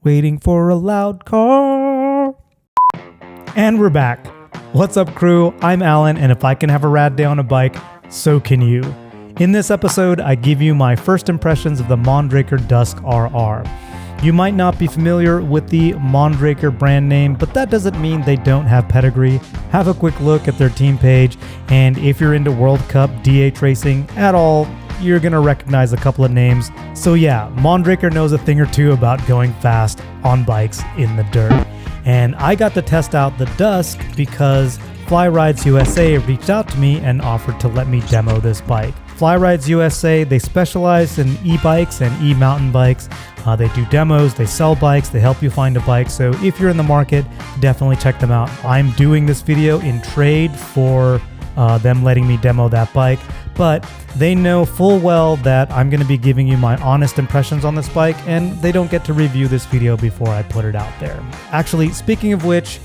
Waiting for a loud car. And we're back. What's up, crew? I'm Alan, and if I can have a rad day on a bike, so can you. In this episode, I give you my first impressions of the Mondraker Dusk RR. You might not be familiar with the Mondraker brand name, but that doesn't mean they don't have pedigree. Have a quick look at their team page, and if you're into World Cup DH racing at all, you're gonna recognize a couple of names. So yeah, Mondraker knows a thing or two about going fast on bikes in the dirt. And I got to test out the Dusk because Flyrides USA reached out to me and offered to let me demo this bike. Flyrides USA, they specialize in e-bikes and e-mountain bikes. They do demos, they sell bikes, they help you find a bike. So if you're in the market, definitely check them out. I'm doing this video in trade for them letting me demo that bike, but they know full well that I'm going to be giving you my honest impressions on this bike, and they don't get to review this video before I put it out there. Actually, speaking of which,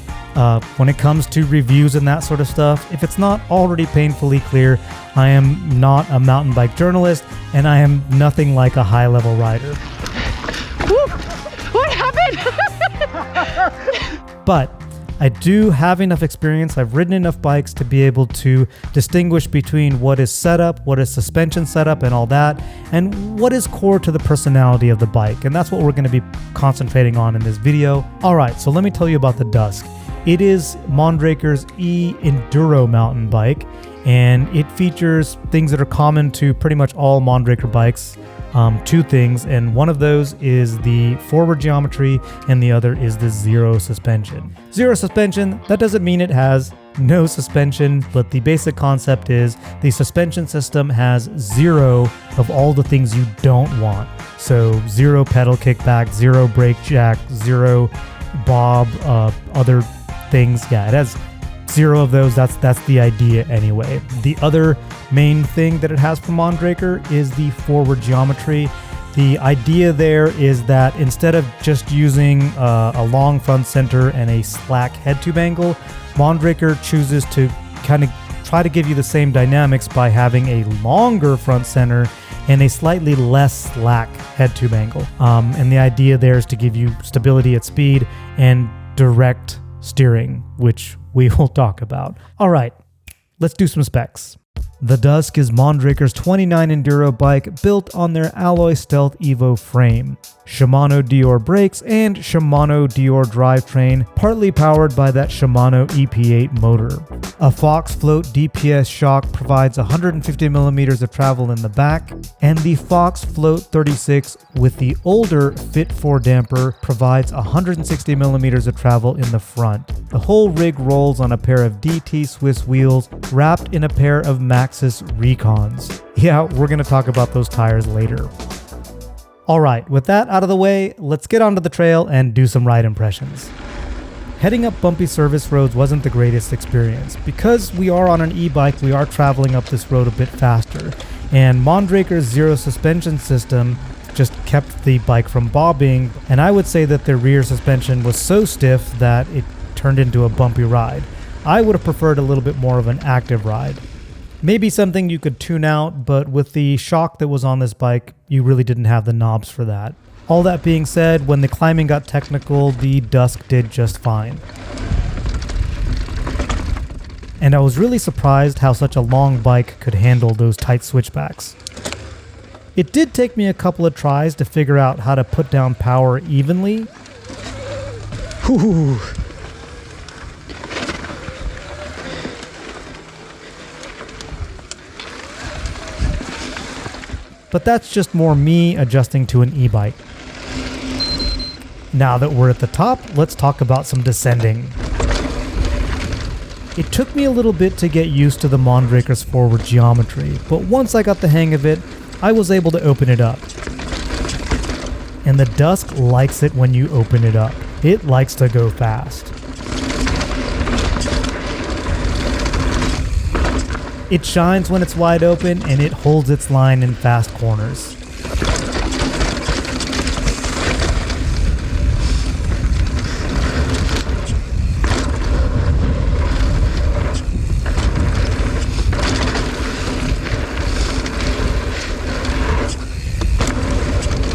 when it comes to reviews and that sort of stuff, if it's not already painfully clear, I am not a mountain bike journalist, and I am nothing like a high-level rider. Woo! What happened? But I do have enough experience. I've ridden enough bikes to be able to distinguish between what is setup, what is suspension setup and all that, and what is core to the personality of the bike. And that's what we're going to be concentrating on in this video. All right, so let me tell you about the Dusk. It is Mondraker's e-enduro mountain bike, and it features things that are common to pretty much all Mondraker bikes. Two things, and one of those is the forward geometry and the other is the zero suspension. Zero suspension, that doesn't mean it has no suspension, but the basic concept is the suspension system has zero of all the things you don't want. So zero pedal kickback, zero brake jack, zero bob, other things. Yeah, it has zero of those. That's the idea anyway. The other main thing that it has from Mondraker is the forward geometry. The idea there is that instead of just using a long front center and a slack head tube angle, Mondraker chooses to kind of try to give you the same dynamics by having a longer front center and a slightly less slack head tube angle. And the idea there is to give you stability at speed and direct steering, which we will talk about. All right, let's do some specs. The Dusk is Mondraker's 29 enduro bike built on their Alloy Stealth Evo frame, Shimano Dior brakes, and Shimano Dior drivetrain, partly powered by that Shimano EP8 motor. A Fox Float DPS shock provides 150 millimeters of travel in the back, and the Fox Float 36 with the older Fit 4 damper provides 160 millimeters of travel in the front. The whole rig rolls on a pair of DT Swiss wheels wrapped in a pair of Maxxis Recons. Yeah, we're going to talk about those tires later. Alright, with that out of the way, let's get onto the trail and do some ride impressions. Heading up bumpy service roads wasn't the greatest experience. Because we are on an e-bike, we are traveling up this road a bit faster, and Mondraker's zero suspension system just kept the bike from bobbing, and I would say that the rear suspension was so stiff that it turned into a bumpy ride. I would have preferred a little bit more of an active ride. Maybe something you could tune out, but with the shock that was on this bike, you really didn't have the knobs for that. All that being said, when the climbing got technical, the Dusk did just fine. And I was really surprised how such a long bike could handle those tight switchbacks. It did take me a couple of tries to figure out how to put down power evenly. Whew. But that's just more me adjusting to an e-bike. Now that we're at the top, let's talk about some descending. It took me a little bit to get used to the Mondraker's forward geometry, but once I got the hang of it, I was able to open it up. And the Dusk likes it when you open it up. It likes to go fast. It shines when it's wide open, and it holds its line in fast corners.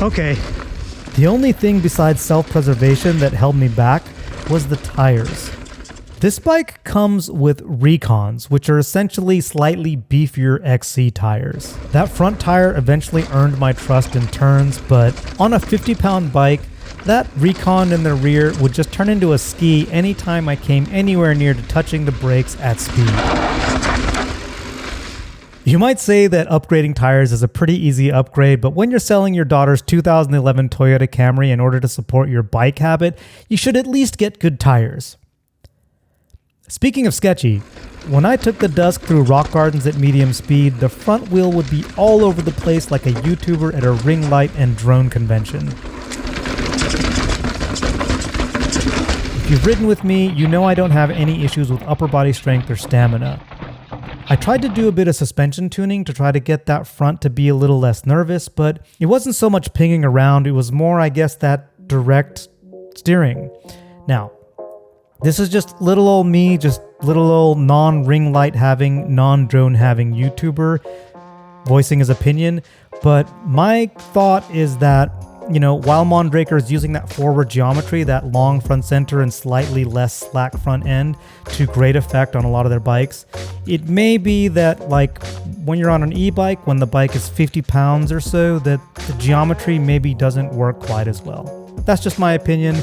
Okay, The only thing besides self-preservation that held me back was the tires. This bike comes with Recons, which are essentially slightly beefier XC tires. That front tire eventually earned my trust in turns, but on a 50-pound bike, that Recon in the rear would just turn into a ski anytime I came anywhere near to touching the brakes at speed. You might say that upgrading tires is a pretty easy upgrade, but when you're selling your daughter's 2011 Toyota Camry in order to support your bike habit, you should at least get good tires. Speaking of sketchy, when I took the Dusk through rock gardens at medium speed, the front wheel would be all over the place like a YouTuber at a ring light and drone convention. If you've ridden with me, you know I don't have any issues with upper body strength or stamina. I tried to do a bit of suspension tuning to try to get that front to be a little less nervous, but it wasn't so much pinging around, it was more, I guess, that direct steering. Now, this is just little old me, just little old non-ring light having, non-drone having YouTuber voicing his opinion. But my thought is that, you know, while Mondraker is using that forward geometry, that long front center and slightly less slack front end to great effect on a lot of their bikes, it may be that like when you're on an e-bike, when the bike is 50 pounds or so, that the geometry maybe doesn't work quite as well. That's just my opinion.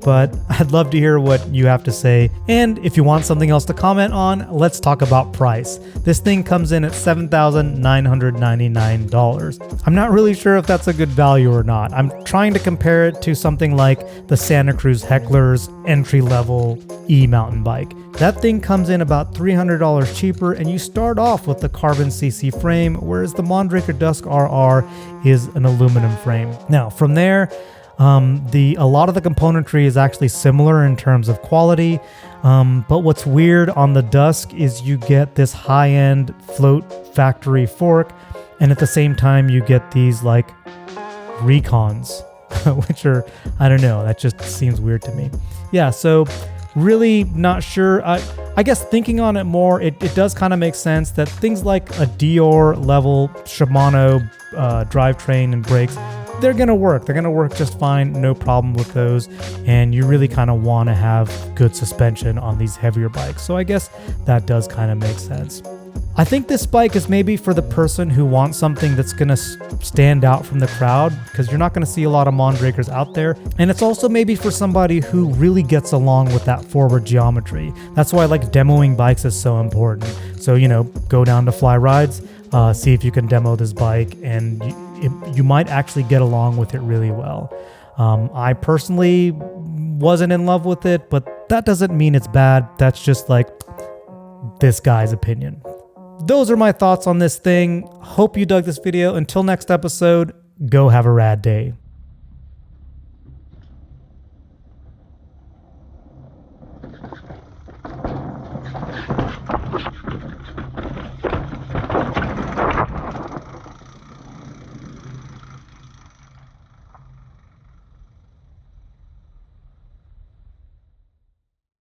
But I'd love to hear what you have to say. And if you want something else to comment on, let's talk about price. This thing comes in at $7,999. I'm not really sure if that's a good value or not. I'm trying to compare it to something like the Santa Cruz Heckler's entry-level e-mountain bike. That thing comes in about $300 cheaper, and you start off with the carbon CC frame, whereas the Mondraker Dusk RR is an aluminum frame. Now, from there, a lot of the componentry is actually similar in terms of quality, but what's weird on the Dusk is you get this high-end float factory fork, and at the same time you get these like Recons, which are, I don't know, that just seems weird to me. Yeah, so really not sure. I guess thinking on it more, it does kind of make sense that things like a Dior level Shimano drivetrain and brakes, they're going to work. They're going to work just fine, no problem with those. And you really kind of want to have good suspension on these heavier bikes. So I guess that does kind of make sense. I think this bike is maybe for the person who wants something that's going to stand out from the crowd, because you're not going to see a lot of Mondrakers out there. And it's also maybe for somebody who really gets along with that forward geometry. That's why like demoing bikes is so important. So, you know, go down to Fly Rides, see if you can demo this bike, and you might actually get along with it really well. I personally wasn't in love with it, but that doesn't mean it's bad. That's just like this guy's opinion. Those are my thoughts on this thing. Hope you dug this video. Until next episode, go have a rad day.